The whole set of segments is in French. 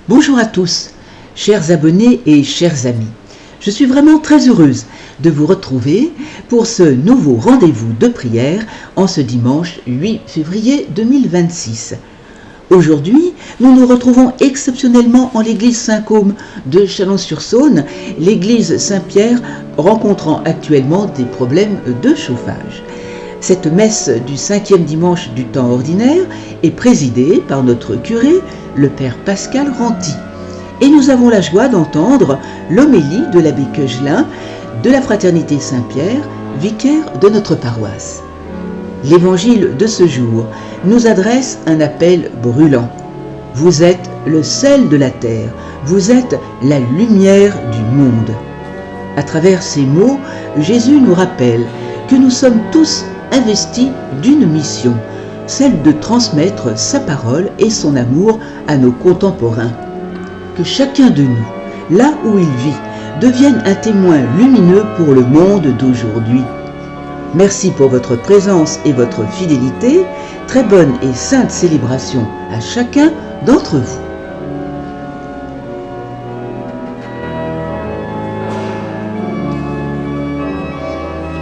Bonjour à tous, chers abonnés et chers amis. Je suis vraiment très heureuse de vous retrouver pour ce nouveau rendez-vous de prière en ce dimanche 8 février 2026. Aujourd'hui, nous nous retrouvons exceptionnellement en l'église Saint-Côme de Chalon-sur-Saône, l'église Saint-Pierre rencontrant actuellement des problèmes de chauffage. Cette messe du 5e dimanche du temps ordinaire est présidée par notre curé, le père Pascal Ranty. Et nous avons la joie d'entendre l'homélie de l'abbé Queugelin de la Fraternité Saint-Pierre, vicaire de notre paroisse. L'évangile de ce jour nous adresse un appel brûlant. Vous êtes le sel de la terre, vous êtes la lumière du monde. À travers ces mots, Jésus nous rappelle que nous sommes tous investis d'une mission, celle de transmettre sa parole et son amour à nos contemporains. Que chacun de nous, là où il vit, devienne un témoin lumineux pour le monde d'aujourd'hui. Merci pour votre présence et votre fidélité. Très bonne et sainte célébration à chacun d'entre vous.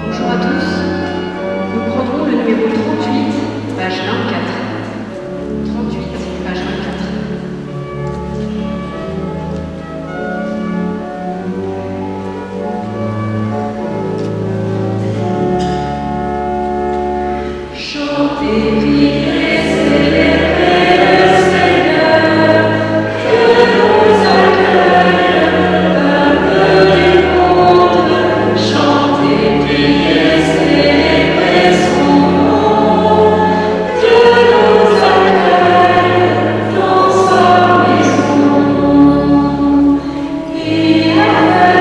Bonjour à tous. Nous prendrons le numéro 38, page 24. 38, page 24. Chantez, priez, célébrez le Seigneur, que nous accueille le peuple du monde. Chantez, priez, célébrez son nom. Dieu nous accueille dans sa maison. Il a fait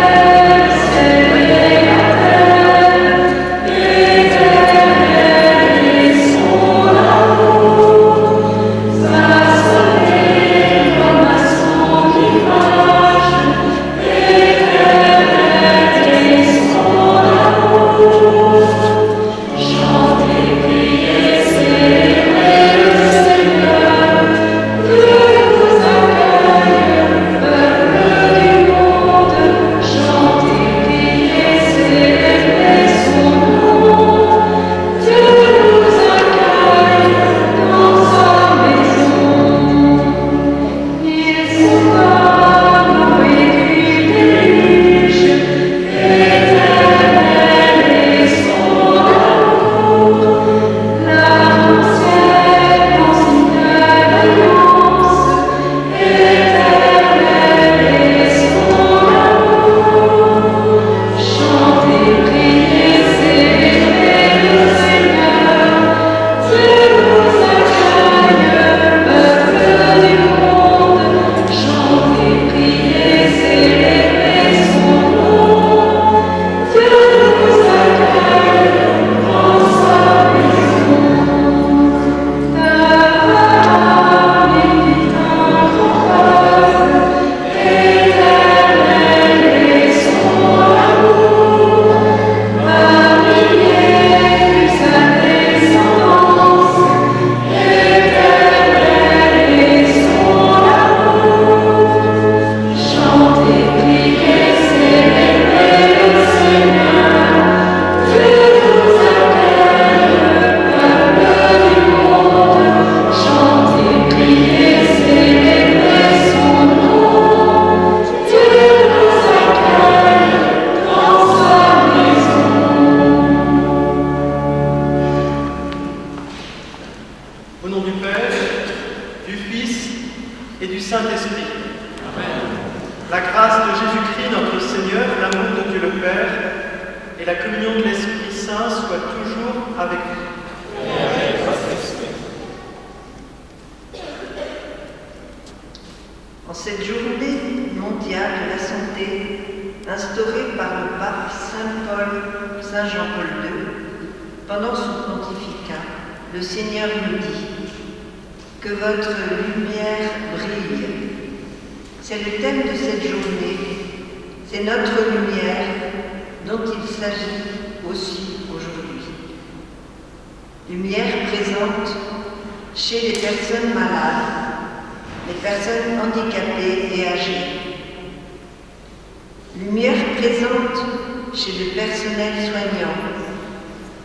le ciel et la terre, l'éternel est son amour. Façonné comme à son image, l'éternel est son amour. Chantez, priez, célébrez le Seigneur, Dieu nous accueille, peuple du monde. Chantez, priez, célébrez son nom. Dieu nous accueille dans sa maison. Ils sont comme du déluge, l'éternel est son amour. L'arc-en-ciel en signe d'alliance, l'éternel est son amour. Chantez, priez, célébrez le Seigneur, Dieu nous accueille, peuple du monde. Chantez, priez, célébrez son nom. Dieu nous accueille dans sa maison. Ta invite un grand peuple, l'éternel est son amour. Parmi sa descendance, l'éternel est son amour. Chantez, priez, célébrez le Seigneur, Dieu nous accueille, peuple du monde. Chantez, priez, célébrez son nom. Dieu nous accueille dans sa maison. Au nom du Père, du Fils et du Saint-Esprit. Amen. La grâce de Jésus-Christ, notre Seigneur, l'amour de Dieu le Père et la communion de l'Esprit Saint soient toujours avec vous. En cette journée mondiale de la santé, instaurée par le pape Saint Jean-Paul II, pendant son pontificat, le Seigneur nous dit que votre lumière brille. C'est le thème de cette journée, c'est notre lumière dont il s'agit aussi aujourd'hui. Lumière présente chez les personnes malades, les personnes handicapées et âgées. Lumière présente chez le personnel soignant,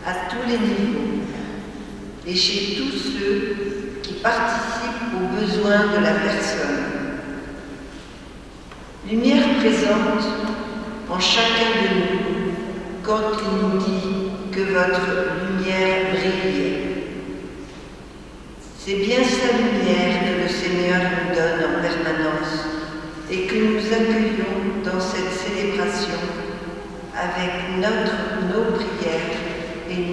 à tous les niveaux, et chez tous ceux qui participent aux besoins de la personne. Lumière présente en chacun de nous quand il nous dit que votre lumière brille. C'est bien sa lumière que le Seigneur nous donne en permanence et que nous accueillons dans cette célébration avec nos prières et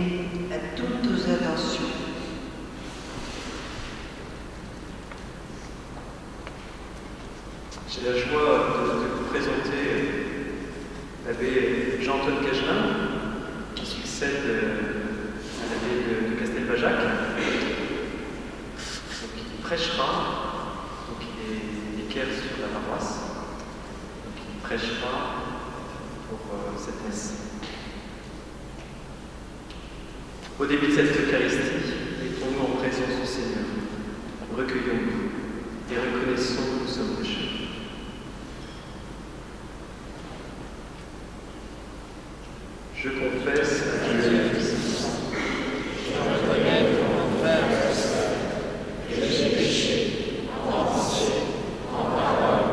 à toutes nos attentions. J'ai la joie de vous présenter l'abbé Jean-Antoine Cagelin, qui succède à l'abbé de Castelbajac. Donc, il prêchera, donc il est vicaire sur la paroisse, donc il prêchera pour cette messe. Au début de cette Eucharistie, mettons-nous en présence du Seigneur, recueillons-nous et reconnaissons que nous sommes pécheurs. Je confesse à Dieu le Fils. Je reconnais pour mon frère et sœur que j'ai péché en pensée, en parole,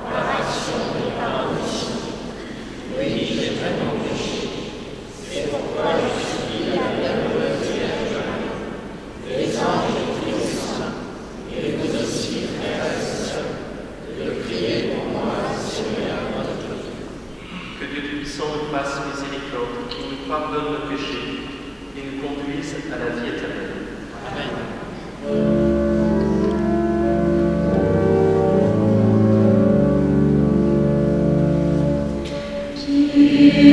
par action et par omission. Oui, j'ai vraiment péché. C'est pourquoi je supplie la bienheureuse Vierge Marie, les anges et tous les saints, et vous aussi, frères et sœurs, de prier pour moi, Seigneur notre Dieu. Que Dieu Tout-Puissant nous fasse miséricorde, qu'il nous pardonne nos péchés et nous conduise à la vie éternelle. Amen. Yeah.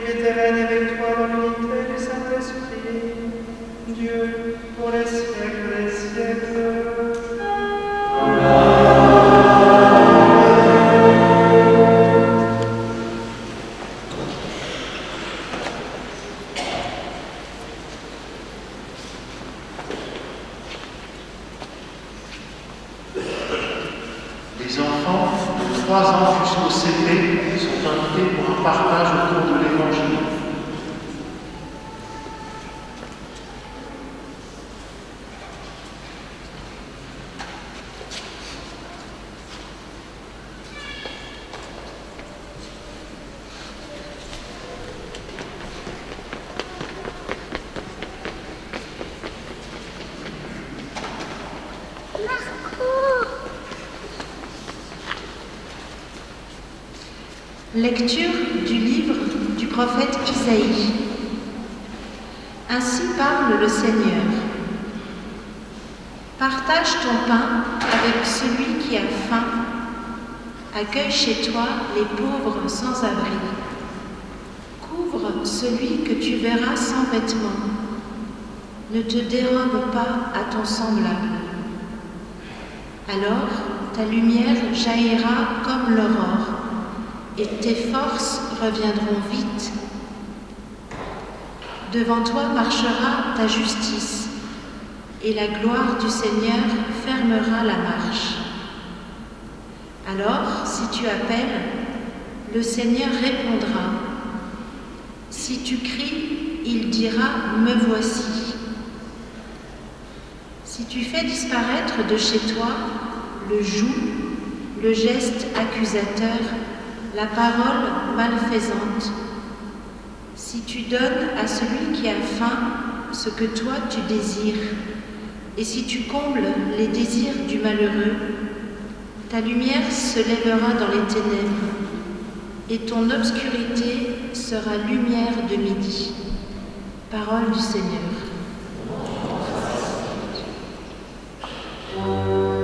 vivre et règne avec toi dans l'unité du Saint-Esprit, Dieu, pour les siècles des siècles. Les enfants de 3 ans jusqu'au CP sont invités pour un partage autour de l'Évangile. Lecture du livre du prophète Isaïe. Ainsi parle le Seigneur. Partage ton pain avec celui qui a faim. Accueille chez toi les pauvres sans abri. Couvre celui que tu verras sans vêtements. Ne te dérobe pas à ton semblable. Alors ta lumière jaillira comme l'aurore. Et tes forces reviendront vite. Devant toi marchera ta justice, et la gloire du Seigneur fermera la marche. Alors, si tu appelles, le Seigneur répondra. Si tu cries, il dira « Me voici ». Si tu fais disparaître de chez toi le joug, le geste accusateur, la parole malfaisante, si tu donnes à celui qui a faim ce que toi tu désires, et si tu combles les désirs du malheureux, ta lumière se lèvera dans les ténèbres, et ton obscurité sera lumière de midi. Parole du Seigneur. Alléluia.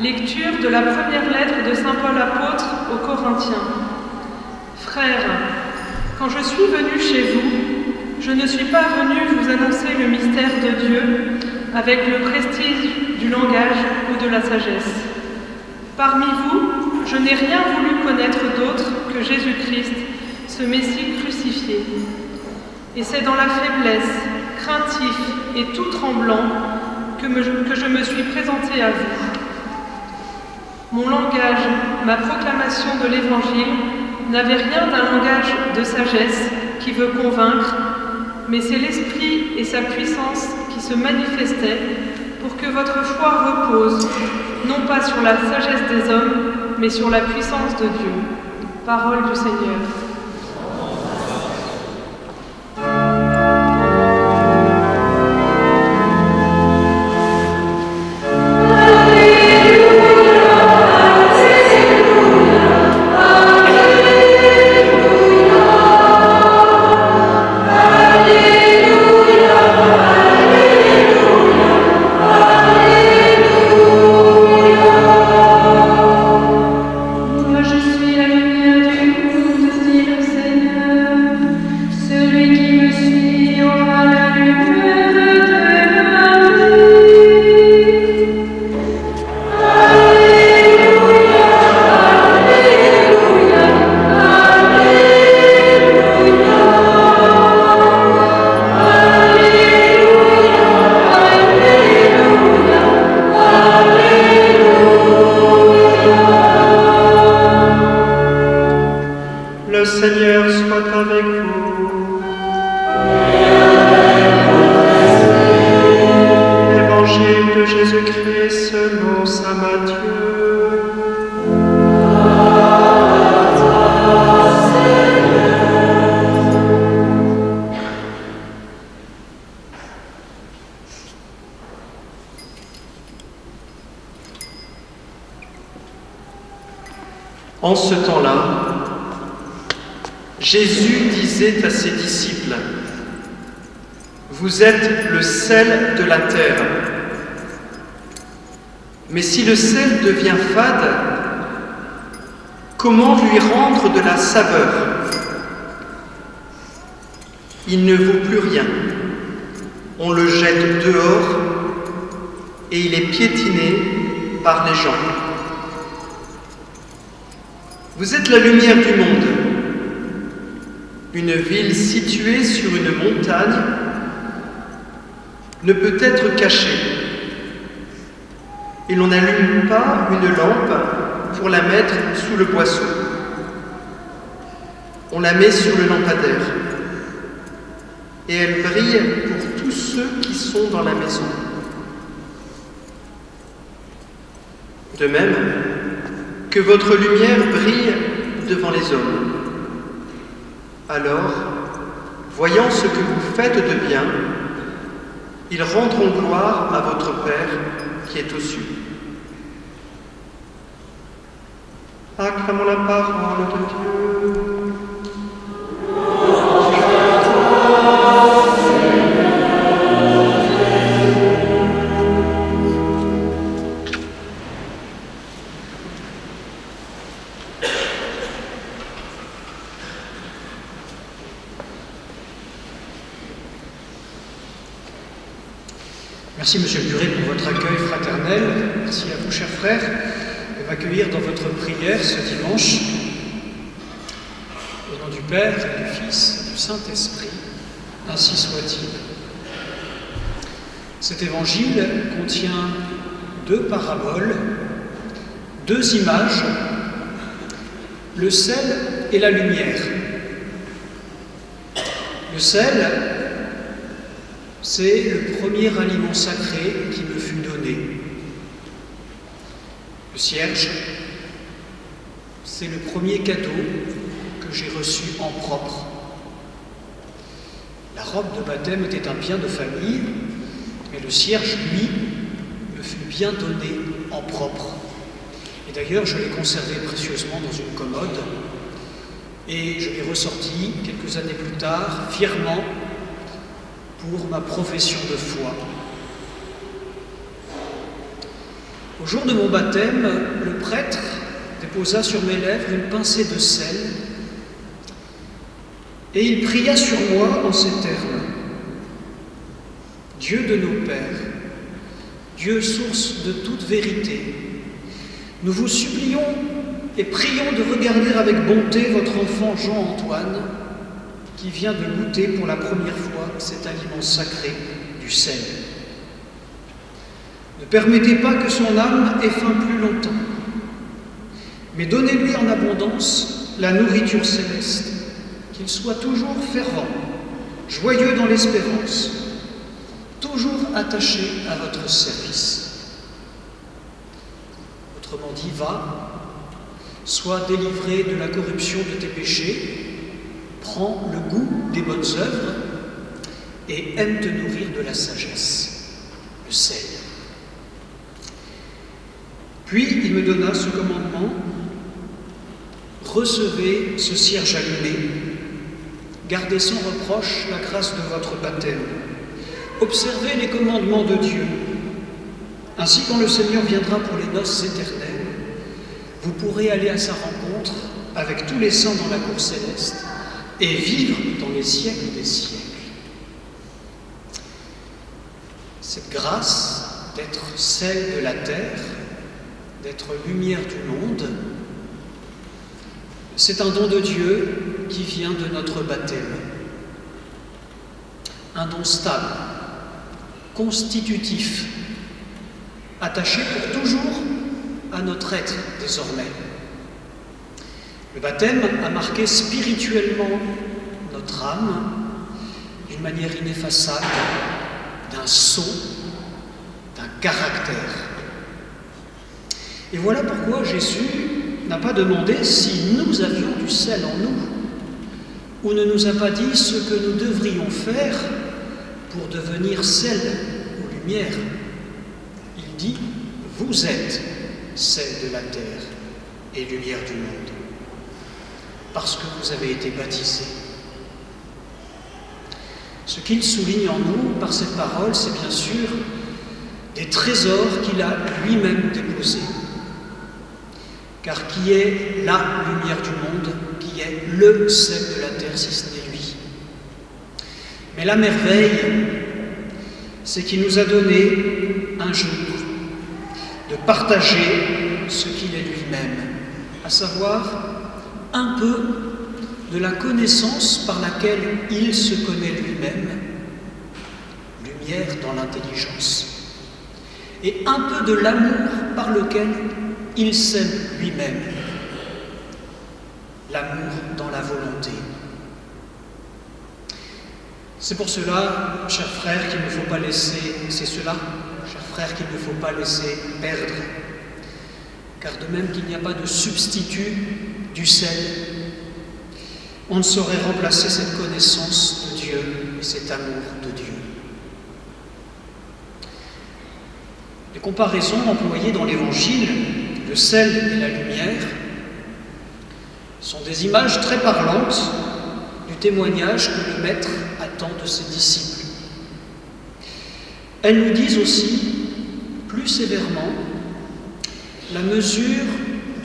Lecture de la première lettre de saint Paul apôtre aux Corinthiens. Frères, quand je suis venu chez vous, je ne suis pas venu vous annoncer le mystère de Dieu avec le prestige du langage ou de la sagesse. Parmi vous, je n'ai rien voulu connaître d'autre que Jésus-Christ, ce Messie crucifié. Et c'est dans la faiblesse, craintif et tout tremblant que je me suis présenté à vous. Mon langage, ma proclamation de l'Évangile n'avait rien d'un langage de sagesse qui veut convaincre, mais c'est l'Esprit et sa puissance qui se manifestaient pour que votre foi repose, non pas sur la sagesse des hommes, mais sur la puissance de Dieu. Parole du Seigneur. En ce temps-là, Jésus disait à ses disciples : « Vous êtes le sel de la terre. Mais si le sel devient fade, comment lui rendre de la saveur ? Il ne vaut plus rien. On le jette dehors et il est piétiné par les gens. Vous êtes la lumière du monde. Une ville située sur une montagne ne peut être cachée. Et l'on n'allume pas une lampe pour la mettre sous le boisseau. On la met sur le lampadaire. Et elle brille pour tous ceux qui sont dans la maison. De même, que votre lumière brille devant les hommes. Alors, voyant ce que vous faites de bien, ils rendront gloire à votre Père qui est aux cieux. Acclamons la parole de Dieu. Merci, Monsieur le curé, pour votre accueil fraternel. Merci à vous, chers frères, de m'accueillir dans votre prière ce dimanche. Au nom du Père, et du Fils et du Saint-Esprit, ainsi soit-il. Cet évangile contient deux paraboles, deux images, le sel et la lumière. Le sel, c'est le premier aliment sacré qui me fut donné. Le cierge, c'est le premier cadeau que j'ai reçu en propre. La robe de baptême était un bien de famille, mais le cierge, lui, me fut bien donné en propre. Et d'ailleurs, je l'ai conservé précieusement dans une commode, et je l'ai ressorti quelques années plus tard, fièrement, pour ma profession de foi. Au jour de mon baptême, le prêtre déposa sur mes lèvres une pincée de sel et il pria sur moi en ces termes. Dieu de nos pères, Dieu source de toute vérité, nous vous supplions et prions de regarder avec bonté votre enfant Jean-Antoine qui vient de goûter pour la première fois cet aliment sacré du sel. Ne permettez pas que son âme ait faim plus longtemps, mais donnez-lui en abondance la nourriture céleste, qu'il soit toujours fervent, joyeux dans l'espérance, toujours attaché à votre service. Autrement dit, va, sois délivré de la corruption de tes péchés, prends le goût des bonnes œuvres et aime te nourrir de la sagesse, le sel. Puis il me donna ce commandement: recevez ce cierge allumé, gardez sans reproche la grâce de votre baptême, observez les commandements de Dieu. Ainsi, quand le Seigneur viendra pour les noces éternelles, vous pourrez aller à sa rencontre avec tous les saints dans la cour céleste et vivre dans les siècles des siècles. Cette grâce d'être sel de la terre, d'être lumière du monde, c'est un don de Dieu qui vient de notre baptême. Un don stable, constitutif, attaché pour toujours à notre être désormais. Le baptême a marqué spirituellement notre âme d'une manière ineffaçable, d'un sceau, d'un caractère. Et voilà pourquoi Jésus n'a pas demandé si nous avions du sel en nous, ou ne nous a pas dit ce que nous devrions faire pour devenir sel ou lumière. Il dit: vous êtes sel de la terre et lumière du monde, parce que vous avez été baptisés. Ce qu'il souligne en nous par cette parole, c'est bien sûr des trésors qu'il a lui-même déposés. Car qui est la lumière du monde, qui est le sel de la terre, si ce n'est lui? Mais la merveille, c'est qu'il nous a donné un jour de partager ce qu'il est lui-même, à savoir un peu de la connaissance par laquelle il se connaît lui-même, lumière dans l'intelligence, et un peu de l'amour par lequel il s'aime lui-même, l'amour dans la volonté. C'est pour cela, chers frères, qu'il ne faut pas laisser, c'est cela, chers frères, qu'il ne faut pas laisser perdre, car de même qu'il n'y a pas de substitut du sel, on ne saurait remplacer cette connaissance de Dieu et cet amour de Dieu. Les comparaisons employées dans l'Évangile, le sel et la lumière, sont des images très parlantes du témoignage que le Maître attend de ses disciples. Elles nous disent aussi, plus sévèrement, la mesure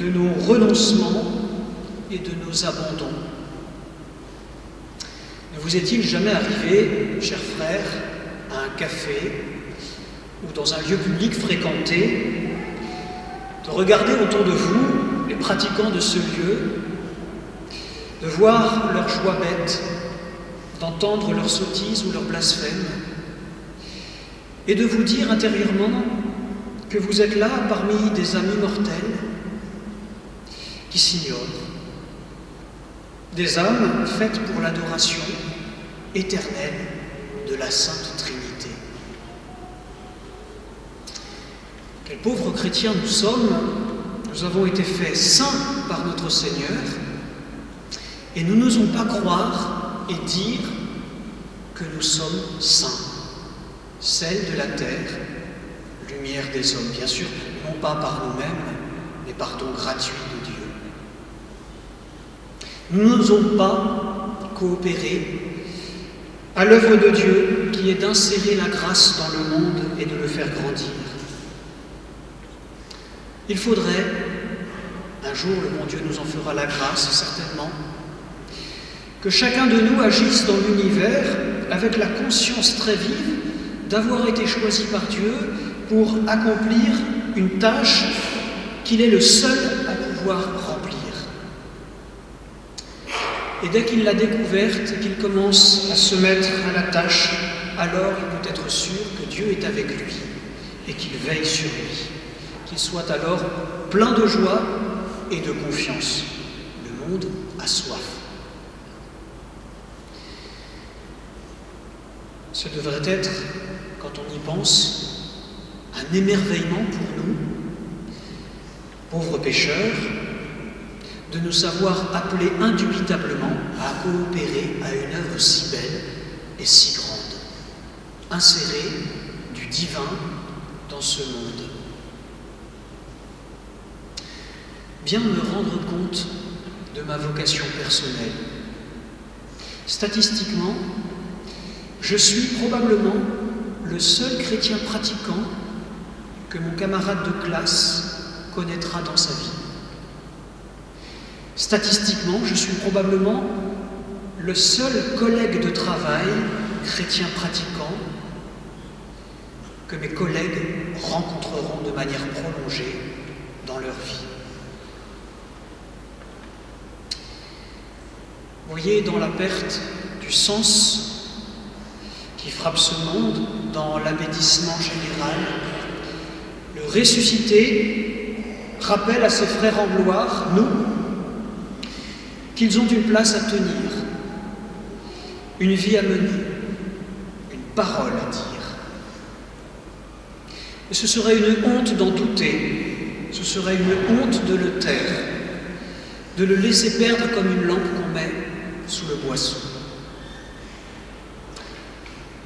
de nos renoncements et de nos abandons. Ne vous est-il jamais arrivé, chers frères, à un café ou dans un lieu public fréquenté, de regarder autour de vous les pratiquants de ce lieu, de voir leur joie bête, d'entendre leurs sottises ou leurs blasphèmes, et de vous dire intérieurement que vous êtes là parmi des amis mortels qui s'ignorent, des âmes faites pour l'adoration éternelle de la Sainte Trinité. Quels pauvres chrétiens nous sommes, nous avons été faits saints par notre Seigneur, et nous n'osons pas croire et dire que nous sommes saints, sel de la terre, lumière des hommes, bien sûr, non pas par nous-mêmes, mais par don gratuit de Dieu. Nous n'osons pas coopérer à l'œuvre de Dieu qui est d'insérer la grâce dans le monde et de le faire grandir. Il faudrait, un jour le bon Dieu nous en fera la grâce certainement, que chacun de nous agisse dans l'univers avec la conscience très vive d'avoir été choisi par Dieu pour accomplir une tâche qu'il est le seul à pouvoir remplir. Et dès qu'il l'a découverte et qu'il commence à se mettre à la tâche, alors il peut être sûr que Dieu est avec lui et qu'il veille sur lui, qu'il soit alors plein de joie et de confiance. Le monde a soif. Ce devrait être, quand on y pense, un émerveillement pour nous, pauvres pécheurs, de nous savoir appelés indubitablement à coopérer à une œuvre si belle et si grande, insérer du divin dans ce monde. Bien me rendre compte de ma vocation personnelle. Statistiquement, je suis probablement le seul chrétien pratiquant que mon camarade de classe connaîtra dans sa vie. Statistiquement, je suis probablement le seul collègue de travail chrétien pratiquant que mes collègues rencontreront de manière prolongée dans leur vie. Voyez, dans la perte du sens qui frappe ce monde, dans l'abêtissement général, le ressuscité rappelle à ses frères en gloire, nous, qu'ils ont une place à tenir, une vie à mener, une parole à dire. Et ce serait une honte d'en douter, ce serait une honte de le taire, de le laisser perdre comme une lampe qu'on met sous le boisseau.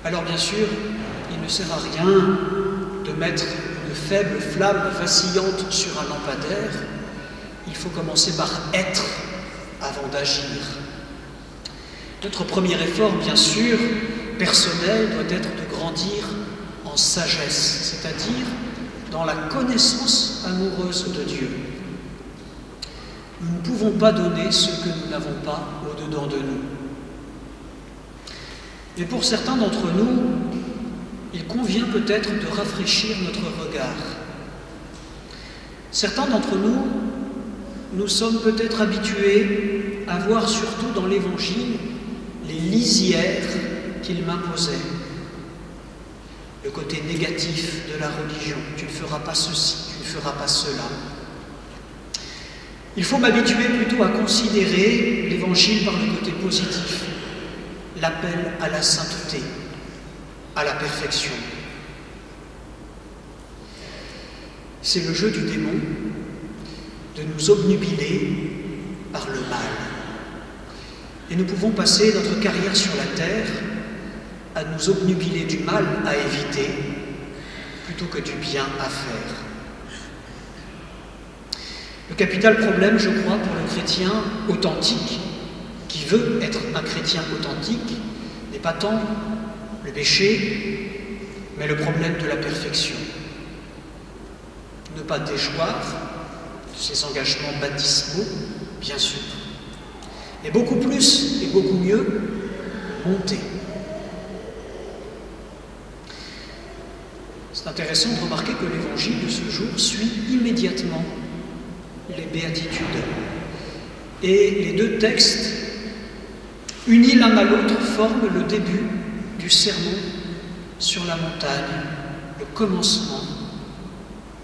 Alors bien sûr, il ne sert à rien de mettre une faible flamme vacillante sur un lampadaire, il faut commencer par être avant d'agir. Notre premier effort, bien sûr, personnel, doit être de grandir en sagesse, c'est-à-dire dans la connaissance amoureuse de Dieu. Nous ne pouvons pas donner ce que nous n'avons pas au-dedans de nous. Mais pour certains d'entre nous, il convient peut-être de rafraîchir notre regard. Certains d'entre nous, nous sommes peut-être habitués à voir surtout dans l'Évangile les lisières qu'il m'imposait. Le côté négatif de la religion. Tu ne feras pas ceci, tu ne feras pas cela. Il faut m'habituer plutôt à considérer l'Évangile par le côté positif, l'appel à la sainteté, à la perfection. C'est le jeu du démon de nous obnubiler par le mal. Et nous pouvons passer notre carrière sur la terre à nous obnubiler du mal à éviter plutôt que du bien à faire. Le capital problème, je crois, pour le chrétien authentique, qui veut être un chrétien authentique, n'est pas tant le péché, mais le problème de la perfection. Ne pas déchoir de ses engagements baptismaux, bien sûr, mais beaucoup plus et beaucoup mieux, monter. C'est intéressant de remarquer que l'Évangile de ce jour suit immédiatement les béatitudes. Et les deux textes, unis l'un à l'autre, forment le début du sermon sur la montagne, le commencement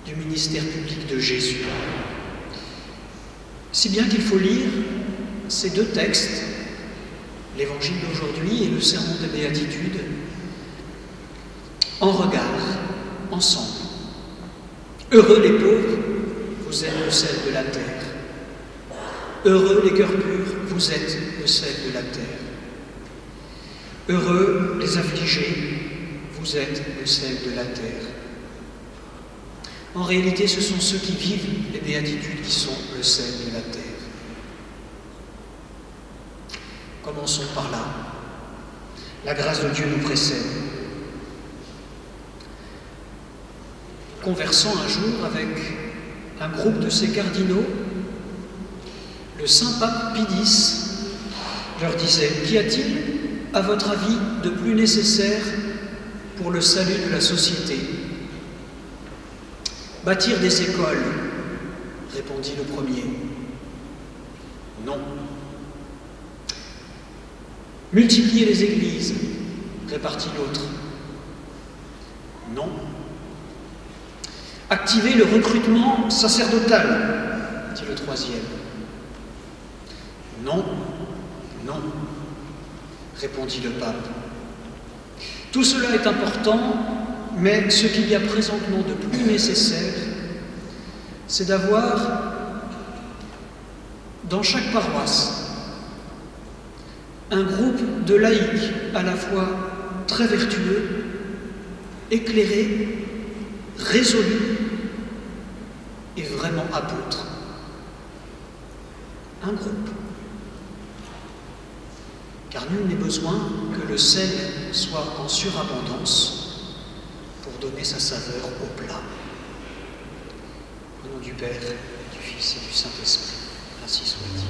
du ministère public de Jésus. Si bien qu'il faut lire ces deux textes, l'Évangile d'aujourd'hui et le sermon des béatitudes, en regard, ensemble. Heureux les pauvres, vous êtes le sel de la terre. Heureux les cœurs purs, vous êtes le sel de la terre. Heureux les affligés, vous êtes le sel de la terre. En réalité, ce sont ceux qui vivent les béatitudes qui sont le sel de la terre. Commençons par là. La grâce de Dieu nous précède. Conversant un jour avec un groupe de ces cardinaux, le saint pape Pie X leur disait: qu'y a-t-il, à votre avis, de plus nécessaire pour le salut de la société? Bâtir des écoles, répondit le premier. Non. Multiplier les églises, répartit l'autre. Non. Activer le recrutement sacerdotal, dit le troisième. Non, non, répondit le pape. Tout cela est important, mais ce qu'il y a présentement de plus nécessaire, c'est d'avoir dans chaque paroisse un groupe de laïcs à la fois très vertueux, éclairés, résolus et vraiment apôtres. Un groupe. Car nul n'est besoin que le sel soit en surabondance pour donner sa saveur au plat. Au nom du Père, du Fils et du Saint-Esprit, ainsi soit-il.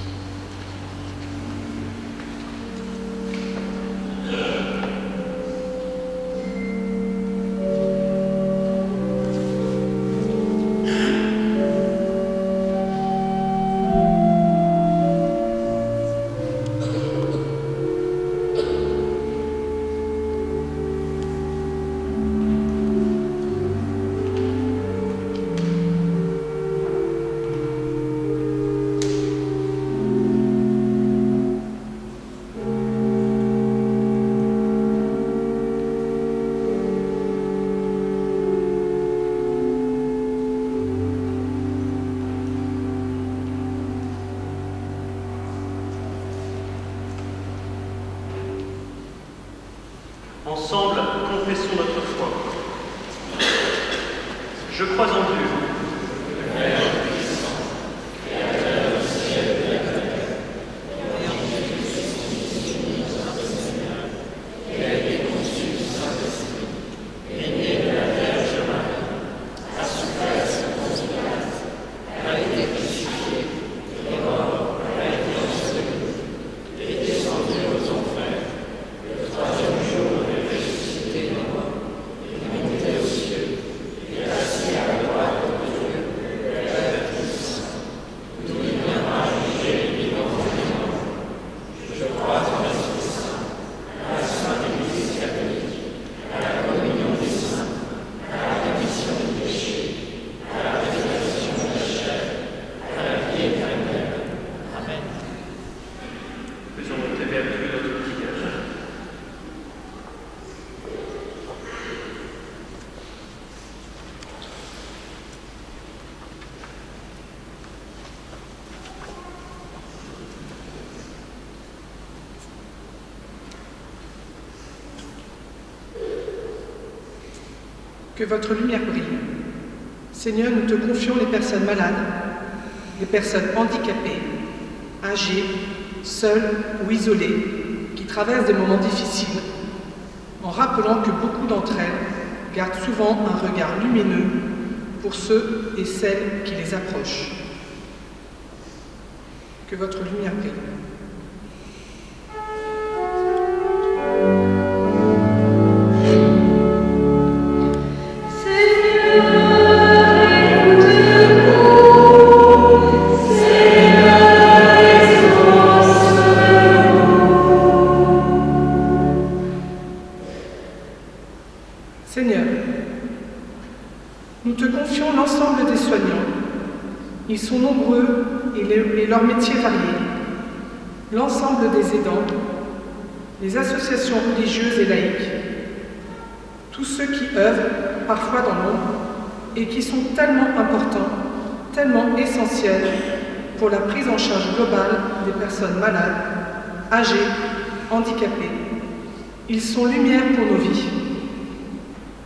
Ensemble, confessons notre foi. Je crois en Dieu, que votre lumière brille. Seigneur, nous te confions les personnes malades, les personnes handicapées, âgées, seules ou isolées, qui traversent des moments difficiles, en rappelant que beaucoup d'entre elles gardent souvent un regard lumineux pour ceux et celles qui les approchent. Que votre lumière brille. Seigneur, nous te confions l'ensemble des soignants. Ils sont nombreux et leur métier varié. L'ensemble des aidants, les associations religieuses et laïques, tous ceux qui œuvrent, parfois dans l'ombre, et qui sont tellement importants, tellement essentiels pour la prise en charge globale des personnes malades, âgées, handicapées. Ils sont lumière pour nos vies.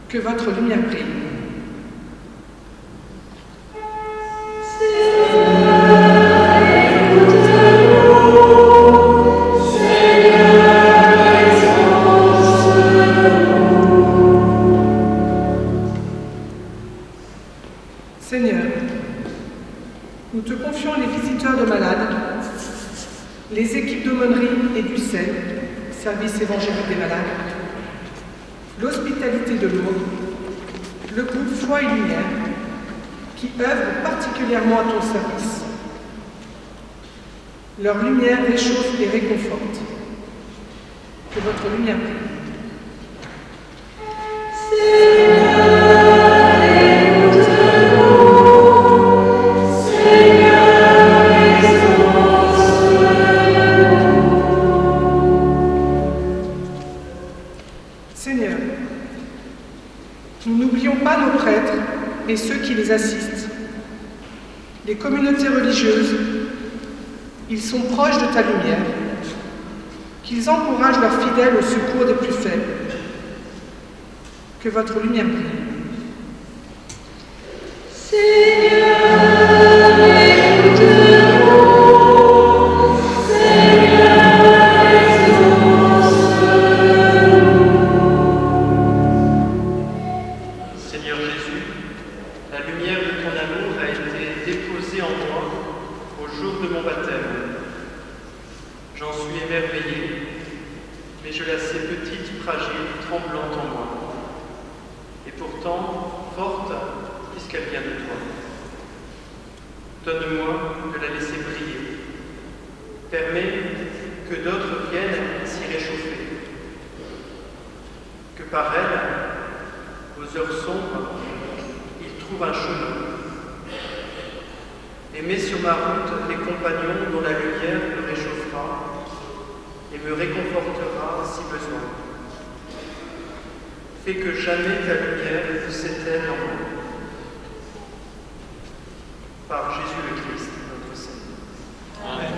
Que votre lumière brille. Seigneur, service évangélique des malades, l'hospitalité de l'autre, le groupe Foi et Lumière, qui œuvrent particulièrement à ton service. Leur lumière réchauffe et réconforte. Que votre lumière brille. Seigneur, nous n'oublions pas nos prêtres et ceux qui les assistent. Les communautés religieuses, ils sont proches de ta lumière, qu'ils encouragent leurs fidèles au secours des plus faibles. Que votre lumière brille. Seigneur Jésus, la lumière de ton amour a été déposée en moi au jour de mon baptême. J'en suis émerveillé, mais je la sais petite, fragile, tremblante en moi. Et pourtant, forte, puisqu'elle vient de toi. Donne-moi de la laisser briller. Permets que d'autres viennent s'y réchauffer. Que par elle, aux heures sombres, ils trouvent un chemin. Et mets sur ma route les compagnons dont la lumière me réchauffera et me réconfortera si besoin. Fais que jamais ta lumière ne s'éteigne en moi. Par Jésus le Christ, notre Seigneur. Amen.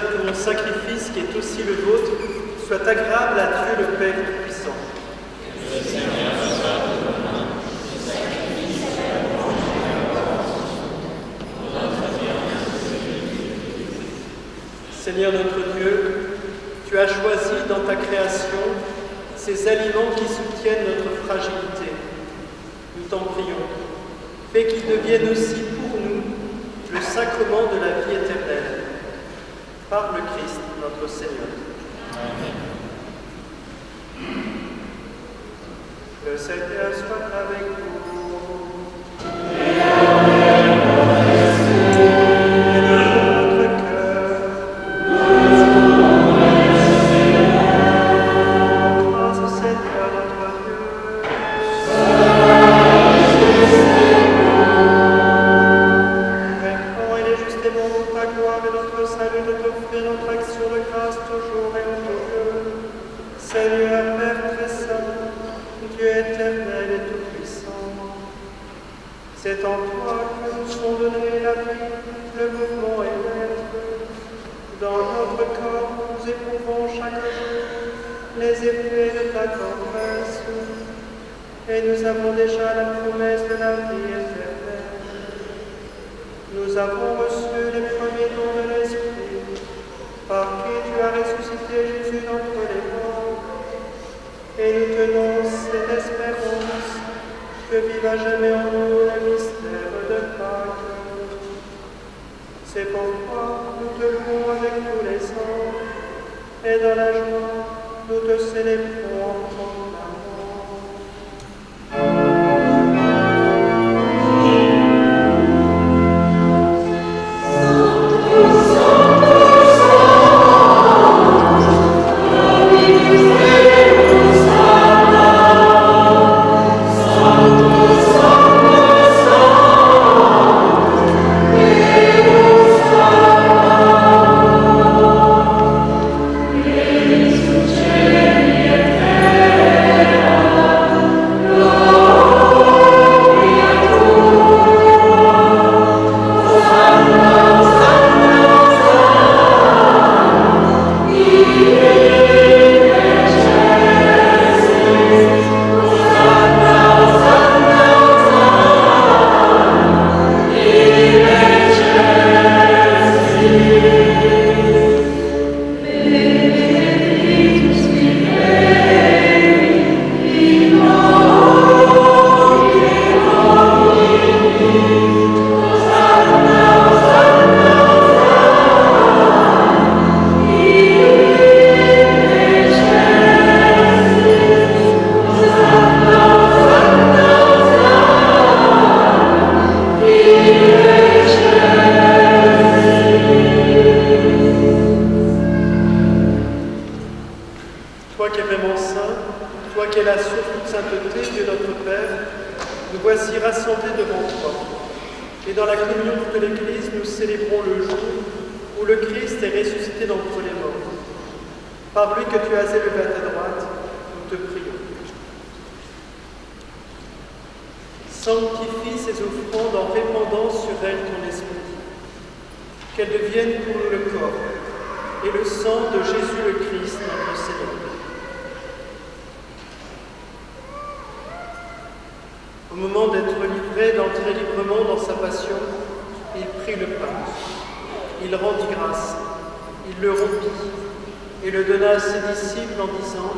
que mon sacrifice, qui est aussi le vôtre, soit agréable à Dieu le Père Tout-Puissant. Seigneur notre Dieu, tu as choisi dans ta création ces aliments qui soutiennent notre fragilité. Nous t'en prions. Fais qu'ils deviennent aussi pour nous le sacrement de la vie éternelle. Par le Christ notre Seigneur. Amen. Le Seigneur soit avec vous. Et avec votre esprit. Élevons notre cœur. Grâce au Seigneur notre Dieu. Réponds, il est justement pour ta gloire et notre salut de t'offrir notre action de grâce toujours et en Dieu. Seigneur, Père très saint, Dieu éternel et tout-puissant, c'est en toi que nous sont donnés la vie, le mouvement et l'être. Dans notre corps, nous éprouvons chaque jour les effets de ta grâce, et nous avons déjà la promesse de la vie éternelle. Nous avons reçu les premiers dons de l'Esprit, par qui tu as ressuscité Jésus d'entre les morts, et nous tenons cette espérance que vive à jamais en nous le mystère de Pâques. C'est pourquoi nous te louons avec tous les anges, et dans la joie, nous te célébrons en proclamant. Toi qui es vraiment saint, toi qui es la source de toute sainteté, Dieu notre Père, nous voici rassemblés devant toi. Et dans la communion de l'Église, nous célébrons le jour où le Christ est ressuscité d'entre les morts. Par lui que tu as élevé à ta droite, nous te prions. Sanctifie ces offrandes en répandant sur elles ton esprit. Qu'elles deviennent pour nous le corps et le sang de Jésus le Christ, notre Seigneur. Au moment d'être livré, d'entrer librement dans sa passion, il prit le pain. Il rendit grâce, il le rompit et le donna à ses disciples en disant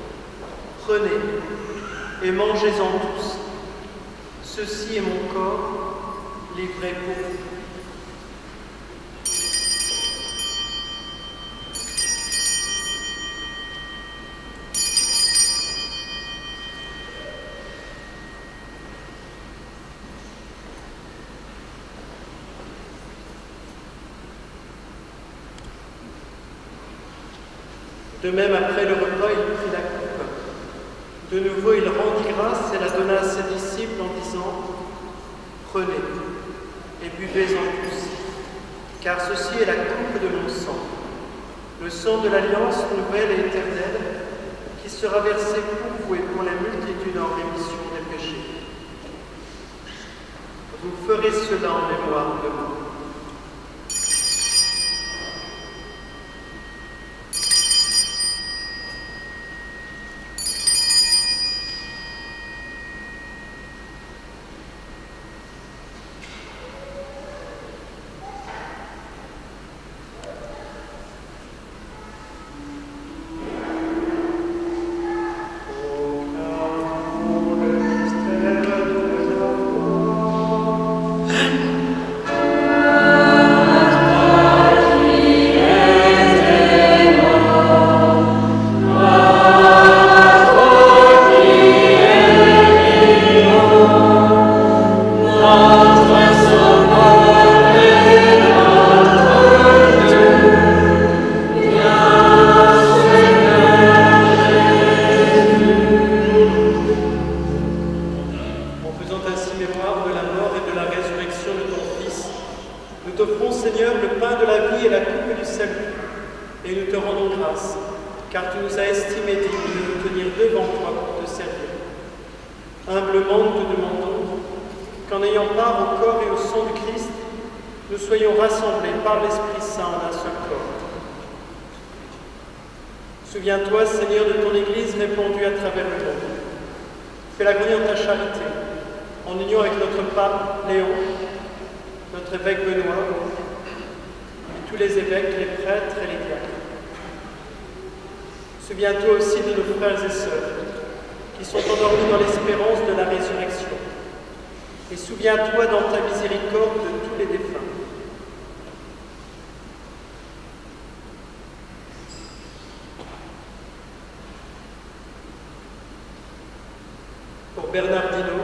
« Prenez et mangez-en tous. Ceci est mon corps, livré pour vous. » De même, après le repas, il prit la coupe. De nouveau, il rendit grâce et la donna à ses disciples en disant « Prenez et buvez-en tous, car ceci est la coupe de mon sang, le sang de l'alliance nouvelle et éternelle, qui sera versé pour vous et pour la multitude en rémission des péchés. Vous ferez cela en mémoire de moi. » Et nous te rendons grâce, car tu nous as estimés dignes de nous tenir devant toi pour te servir. Humblement, nous te demandons qu'en ayant part au corps et au sang du Christ, nous soyons rassemblés par l'Esprit Saint en un seul corps. Souviens-toi, Seigneur, de ton Église répandue à travers le monde. Fais-la grandir en ta charité, en union avec notre pape Léon, notre évêque Benoît, et tous les évêques, les prêtres et les diacres. Souviens-toi aussi de nos frères et sœurs qui sont endormis dans l'espérance de la résurrection. Et souviens-toi dans ta miséricorde de tous les défunts. Pour Bernardino,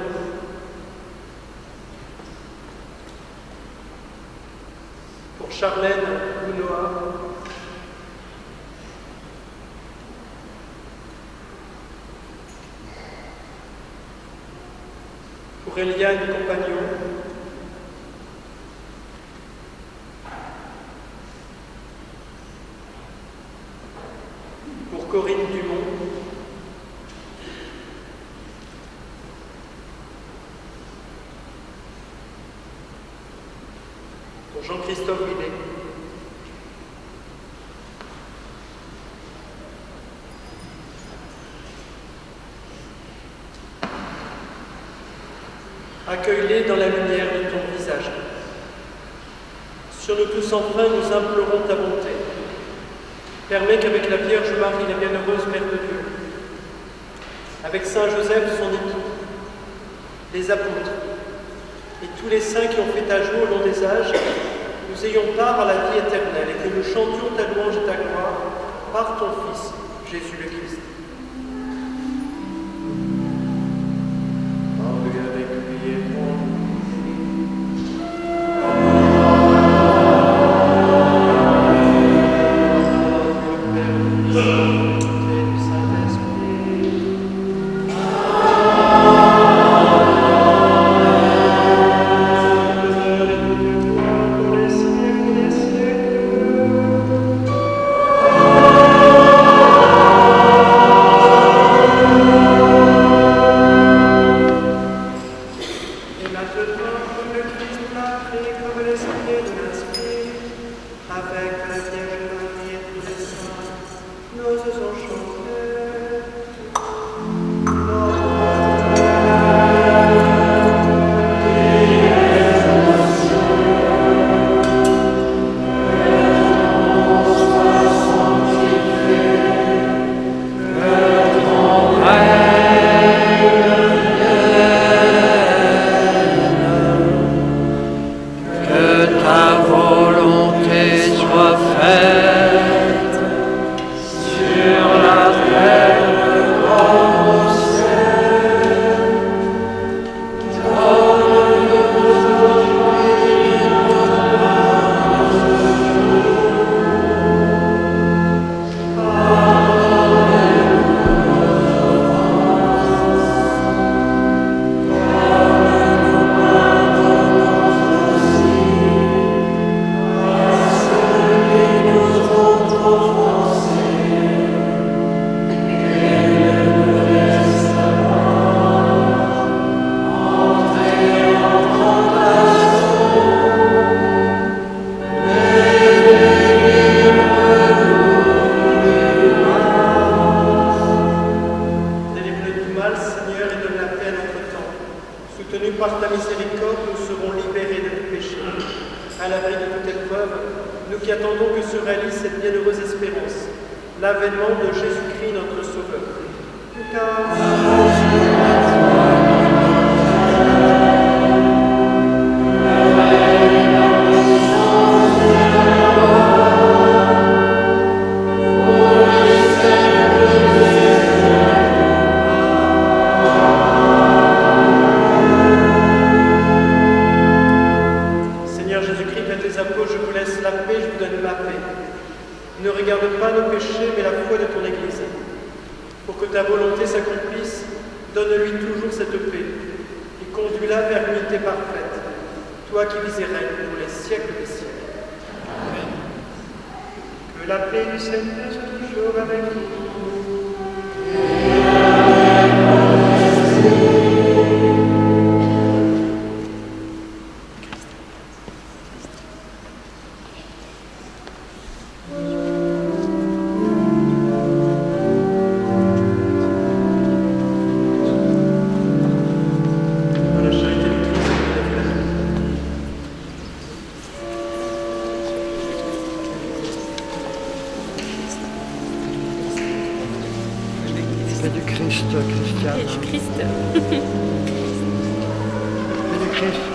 pour Charlène Gounoa, pour Eliane Compagnon, pour Corinne Dumont, pour Jean-Christophe Villet, accueille-les dans la lumière de ton visage. Sur nous tous enfin, nous implorons ta bonté. Permets qu'avec la Vierge Marie, la bienheureuse Mère de Dieu, avec Saint Joseph, son époux, les apôtres, et tous les saints qui ont fait ta joie au long des âges, nous ayons part à la vie éternelle et que nous chantions ta louange et ta gloire par ton Fils, Jésus le Christ. Que la paix du Seigneur soit toujours avec vous. C'est du Christ, Christiane. Et du Christ. C'est du Christ.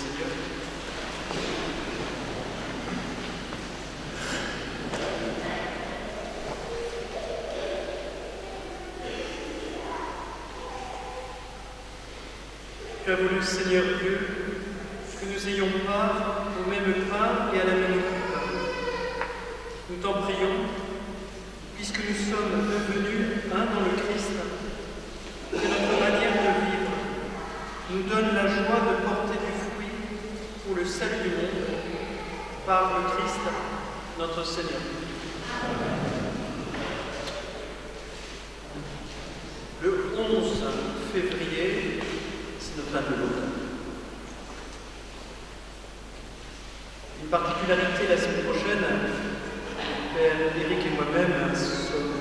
Seigneur. Tu as voulu, Seigneur Dieu, que nous ayons part au même pain et à la même coupe. Nous t'en prions, puisque nous sommes devenus un dans le Christ, que notre manière de vivre nous donne la joie de porter du fruit pour le salut du monde, par le Christ, notre Seigneur. Le 11 février, c'est notre apéro. Une particularité la semaine prochaine, Père Éric et moi-même sommes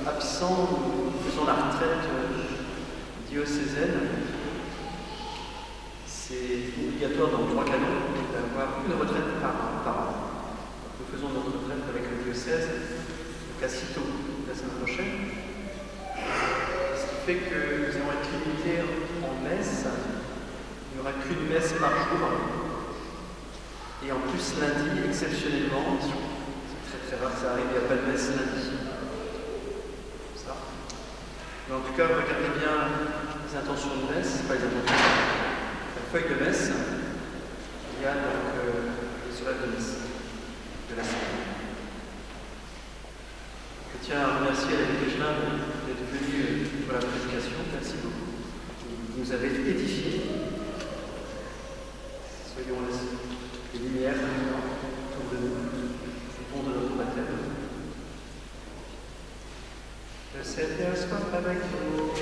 absents, nous faisons la retraite diocésaine. C'est obligatoire dans le droit canon d'avoir une retraite par an. Nous faisons notre retraite avec le diocèse, donc à Cîteaux, la semaine prochaine. Ce qui fait que nous allons être limités en messe. Il n'y aura qu'une messe par jour. Et en plus, lundi, exceptionnellement, c'est très rare que ça arrive, il n'y a pas de messe lundi. Ça. Mais en tout cas, regardez bien les intentions de messe, pas les intentions, la feuille de messe. Il y a donc les horaires de messe de la semaine. Je tiens à remercier Alain Dégelin d'être venu pour la prédication. Merci beaucoup. Vous nous avez édifiés. Soyons les lumières autour de nous, au fond de notre baptême. Le Seigneur soit avec vous.